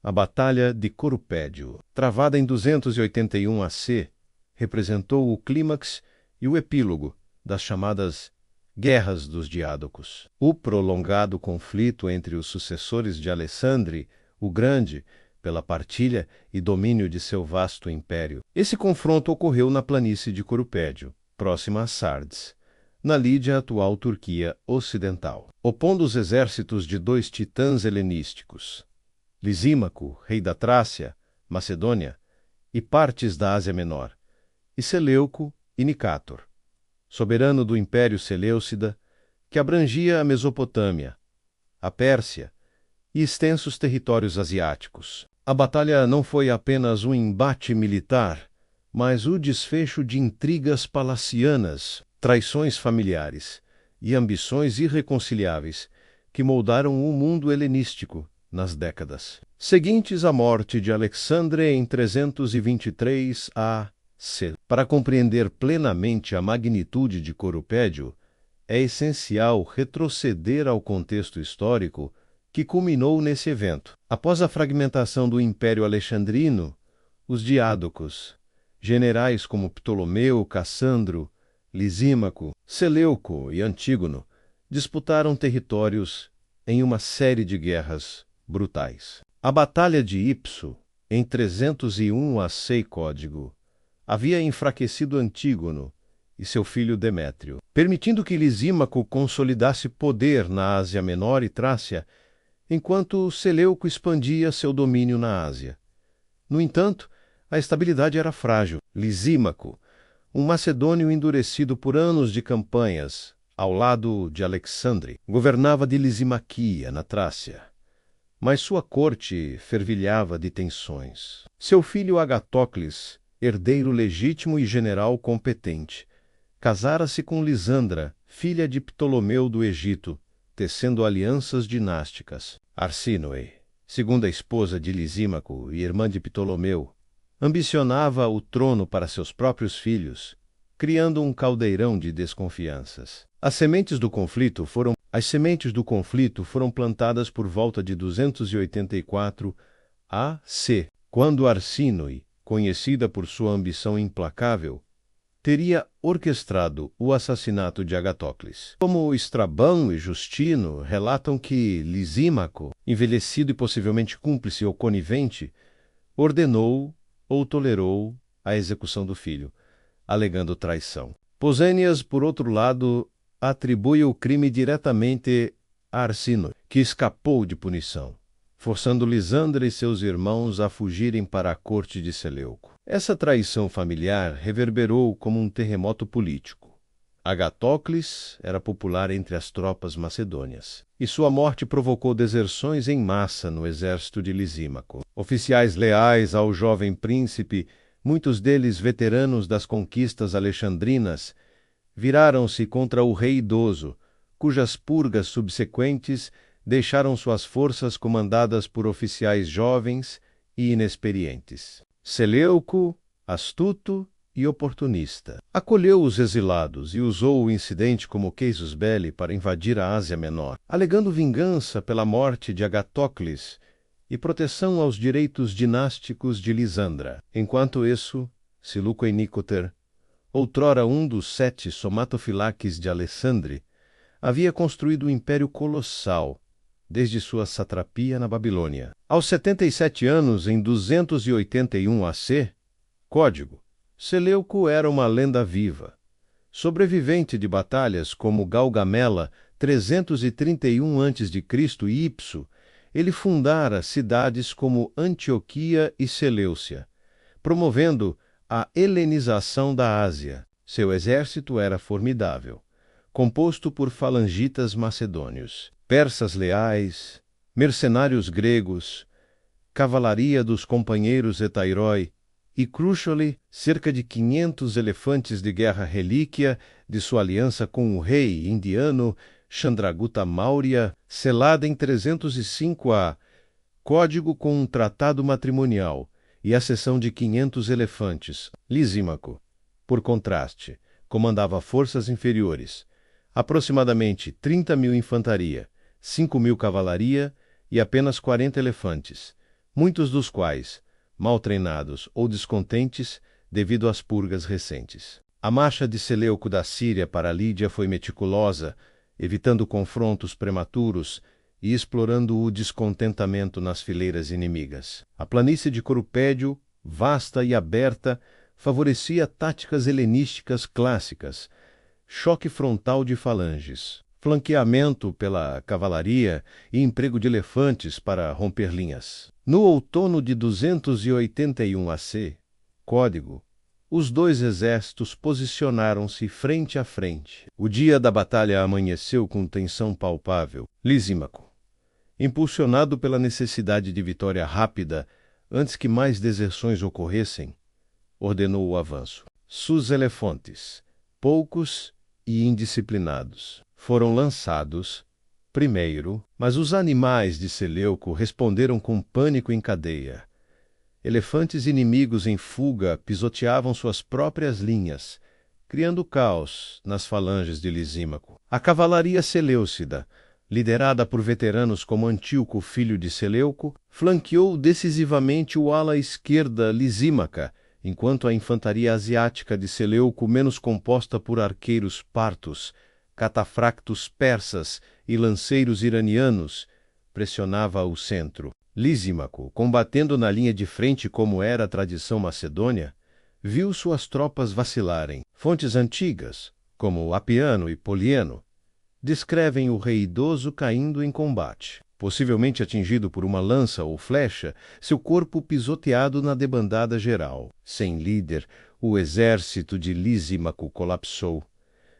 A Batalha de Corupédio, travada em 281 AC, representou o clímax e o epílogo das chamadas Guerras dos Diádocos. O prolongado conflito entre os sucessores de Alessandre o Grande pela partilha e domínio de seu vasto império. Esse confronto ocorreu na planície de Corupédio, próxima a Sardes, na Lídia, atual Turquia Ocidental, opondo os exércitos de dois titãs helenísticos, Lisímaco, rei da Trácia, Macedônia, e partes da Ásia Menor, e Seleuco e Nicátor, soberano do Império Seleucida, que abrangia a Mesopotâmia, a Pérsia e extensos territórios asiáticos. A batalha não foi apenas um embate militar, mas o desfecho de intrigas palacianas, traições familiares e ambições irreconciliáveis que moldaram o mundo helenístico nas décadas seguintes à morte de Alexandre em 323 a.C. Para compreender plenamente a magnitude de Corupédio, é essencial retroceder ao contexto histórico que culminou nesse evento. Após a fragmentação do Império Alexandrino, os Diádocos, generais como Ptolomeu, Cassandro, Lisímaco, Seleuco e Antígono, disputaram territórios em uma série de guerras brutais. A Batalha de Ipso, em 301 AC Código, havia enfraquecido Antígono e seu filho Demétrio, permitindo que Lisímaco consolidasse poder na Ásia Menor e Trácia, enquanto Seleuco expandia seu domínio na Ásia. No entanto, a estabilidade era frágil. Lisímaco, um macedônio endurecido por anos de campanhas ao lado de Alexandre, governava de Lisimaquia, na Trácia, mas sua corte fervilhava de tensões. Seu filho Agatócles, herdeiro legítimo e general competente, casara-se com Lisandra, filha de Ptolomeu do Egito, tecendo alianças dinásticas. Arsínoe, segunda esposa de Lisímaco e irmã de Ptolomeu, ambicionava o trono para seus próprios filhos, criando um caldeirão de desconfianças. As sementes do conflito foram plantadas por volta de 284 A.C., quando Arsínoe, conhecida por sua ambição implacável, teria orquestrado o assassinato de Agatócles. Como Estrabão e Justino relatam que Lisímaco, envelhecido e possivelmente cúmplice ou conivente, ordenou ou tolerou a execução do filho, alegando traição. Posênias, por outro lado, atribui o crime diretamente a Arsínoe, que escapou de punição, forçando Lisandra e seus irmãos a fugirem para a corte de Seleuco. Essa traição familiar reverberou como um terremoto político. Agatócles era popular entre as tropas macedônias, e sua morte provocou deserções em massa no exército de Lisímaco. Oficiais leais ao jovem príncipe, muitos deles veteranos das conquistas alexandrinas, viraram-se contra o rei idoso, cujas purgas subsequentes deixaram suas forças comandadas por oficiais jovens e inexperientes. Seleuco, astuto e oportunista, acolheu os exilados e usou o incidente como casus belli para invadir a Ásia Menor, alegando vingança pela morte de Agatócles e proteção aos direitos dinásticos de Lisandra. Enquanto isso, Siluco e Nicôter, outrora um dos 7 somatofilaques de Alessandre, havia construído um império colossal, desde sua satrapia na Babilônia. Aos 77 anos, em 281 AC, Código, Seleuco era uma lenda viva. Sobrevivente de batalhas como Gaugamela, 331 a.C. e Ipso, ele fundara cidades como Antioquia e Seleucia, promovendo a helenização da Ásia. Seu exército era formidável, composto por falangitas macedônios, persas leais, mercenários gregos, cavalaria dos companheiros Etairoi e Crúchole, cerca de 500 elefantes de guerra relíquia de sua aliança com o rei indiano Chandragupta Maurya, selada em 305 a. Código com um tratado matrimonial e a cessão de 500 elefantes. Lisímaco, por contraste, comandava forças inferiores, aproximadamente 30.000 infantaria, 5.000 cavalaria e apenas 40 elefantes, muitos dos quais, mal treinados ou descontentes devido às purgas recentes. A marcha de Seleuco da Síria para Lídia foi meticulosa, evitando confrontos prematuros e explorando o descontentamento nas fileiras inimigas. A planície de Corupédio, vasta e aberta, favorecia táticas helenísticas clássicas, choque frontal de falanges, flanqueamento pela cavalaria e emprego de elefantes para romper linhas. No outono de 281 AC, código, os dois exércitos posicionaram-se frente a frente. O dia da batalha amanheceu com tensão palpável. Lisímaco, impulsionado pela necessidade de vitória rápida, antes que mais deserções ocorressem, ordenou o avanço. Sus elefantes, poucos e indisciplinados, foram lançados primeiro, mas os animais de Seleuco responderam com pânico em cadeia. Elefantes inimigos em fuga pisoteavam suas próprias linhas, criando caos nas falanges de Lisímaco. A cavalaria seleucida, liderada por veteranos como Antíoco, filho de Seleuco, flanqueou decisivamente o ala esquerda lisímaca, enquanto a infantaria asiática de Seleuco, menos composta por arqueiros partos, catafractos persas e lanceiros iranianos, pressionava o centro. Lisímaco, combatendo na linha de frente como era a tradição macedônia, viu suas tropas vacilarem. Fontes antigas, como Apiano e Polieno, descrevem o rei idoso caindo em combate, possivelmente atingido por uma lança ou flecha, seu corpo pisoteado na debandada geral. Sem líder, o exército de Lisímaco colapsou.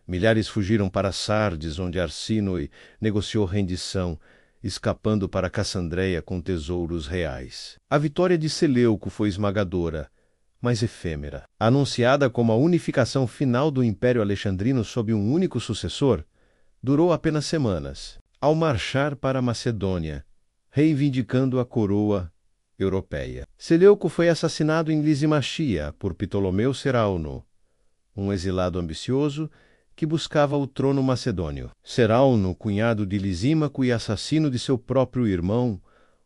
Milhares fugiram para Sardes, onde Arsínoe negociou rendição, escapando para Cassandreia com tesouros reais. A vitória de Seleuco foi esmagadora, mas efêmera. Anunciada como a unificação final do Império Alexandrino sob um único sucessor, durou apenas semanas, ao marchar para a Macedônia, reivindicando a coroa europeia. Seleuco foi assassinado em Lisímacia por Ptolomeu Serauno, um exilado ambicioso que buscava o trono macedônio. Serauno, cunhado de Lisímaco e assassino de seu próprio irmão,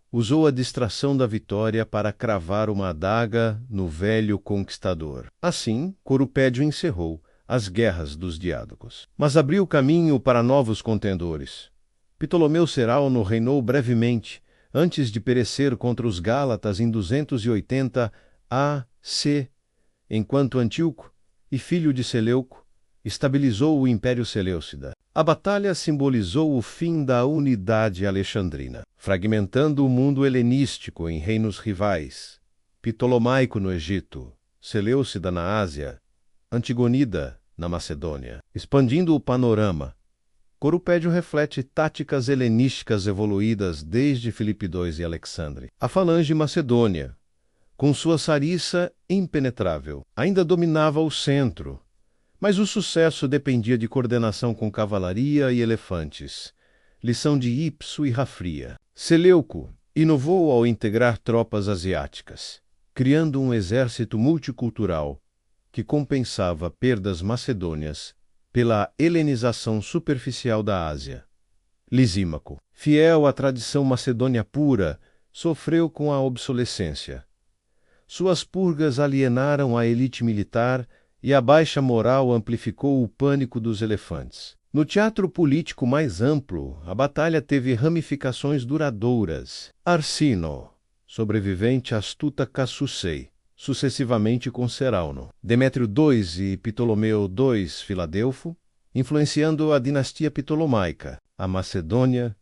usou a distração da vitória para cravar uma adaga no velho conquistador. Assim, Corupédio encerrou as guerras dos Diádocos, mas abriu caminho para novos contendores. Ptolomeu Serauno reinou brevemente, antes de perecer contra os Gálatas em 280 AC, enquanto Antíoco, e filho de Seleuco, estabilizou o Império Seleucida. A batalha simbolizou o fim da unidade alexandrina, fragmentando o mundo helenístico em reinos rivais: Ptolomaico no Egito, Seleucida na Ásia, Antigonida na Macedônia. Expandindo o panorama, Corupédio reflete táticas helenísticas evoluídas desde Filipe II e Alexandre. A falange macedônia, com sua sarissa impenetrável, ainda dominava o centro, mas o sucesso dependia de coordenação com cavalaria e elefantes, lição de Ipso e Rafria. Seleuco inovou ao integrar tropas asiáticas, criando um exército multicultural que compensava perdas macedônias pela helenização superficial da Ásia. Lisímaco, fiel à tradição macedônia pura, sofreu com a obsolescência. Suas purgas alienaram a elite militar e a baixa moral amplificou o pânico dos elefantes. No teatro político mais amplo, a batalha teve ramificações duradouras. Arsíno, sobrevivente astuta Cassucei, sucessivamente com Serauno. Demétrio II e Ptolomeu II Filadelfo, influenciando a dinastia ptolomaica. A Macedônia,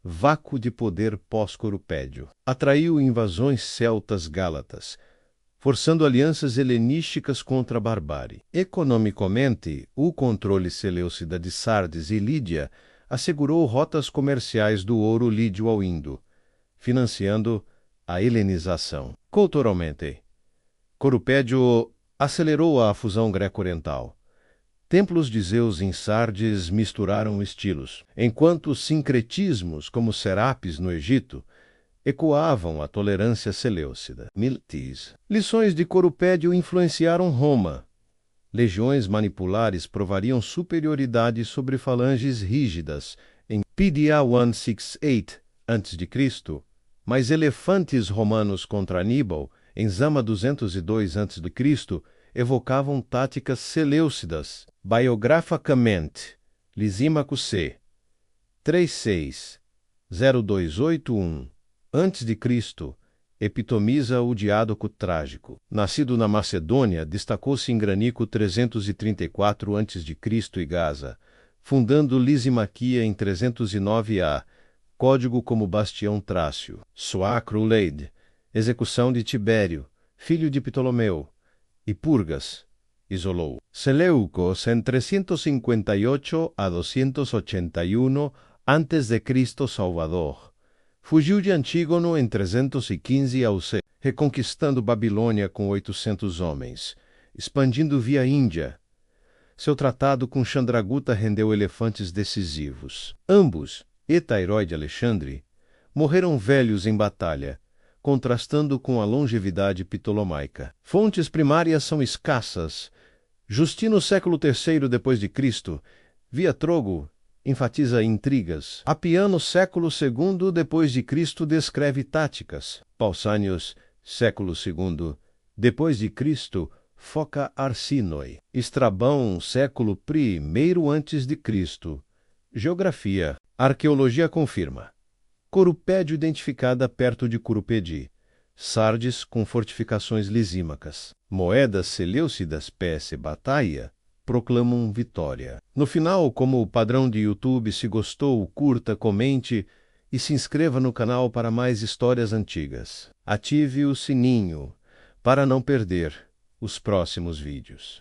vácuo de poder pós-Corupédio, atraiu invasões celtas gálatas, forçando alianças helenísticas contra a barbárie. Economicamente, o controle seleucida de Sardes e Lídia assegurou rotas comerciais do ouro lídio ao Indo, financiando a helenização. Culturalmente, Corupédio acelerou a fusão greco-oriental. Templos de Zeus em Sardes misturaram estilos, enquanto sincretismos como Serapis no Egito ecoavam a tolerância seleucida. Miltis. Lições de Corupédio influenciaram Roma. Legiões manipulares provariam superioridade sobre falanges rígidas em PDA 168 a.C., mas elefantes romanos contra Aníbal, em Zama 202 a.C., evocavam táticas seleucidas. Biographicamente, Lisímaco C. 360281 a.C., epitomiza o Diádoco Trágico. Nascido na Macedônia, destacou-se em Granico 334 a.C. e Gaza, fundando Lisimaquia em 309 a. Código como bastião trácio. Suacro Leide, execução de Tibério, filho de Ptolomeu, e Purgas, isolou. Seleucos em 358 a 281 a.C. Salvador. Fugiu de Antígono em 315 a.C., reconquistando Babilônia com 800 homens, expandindo via Índia. Seu tratado com Chandragupta rendeu elefantes decisivos. Ambos, Eta e herói de Alexandre, morreram velhos em batalha, contrastando com a longevidade ptolomaica. Fontes primárias são escassas. Justino, século III d.C., via Trogo, enfatiza intrigas. Apiano, século II d.C., descreve táticas. Pausanias, século II d.C., foca Arsinoi. Estrabão, século I a.C., geografia. Arqueologia confirma. Corupédio identificada perto de Curupedi. Sardes com fortificações lisímacas. Moedas seleucidas PS Bataia proclamam vitória. No final, como padrão de YouTube, se gostou, curta, comente e se inscreva no canal para mais histórias antigas. Ative o sininho para não perder os próximos vídeos.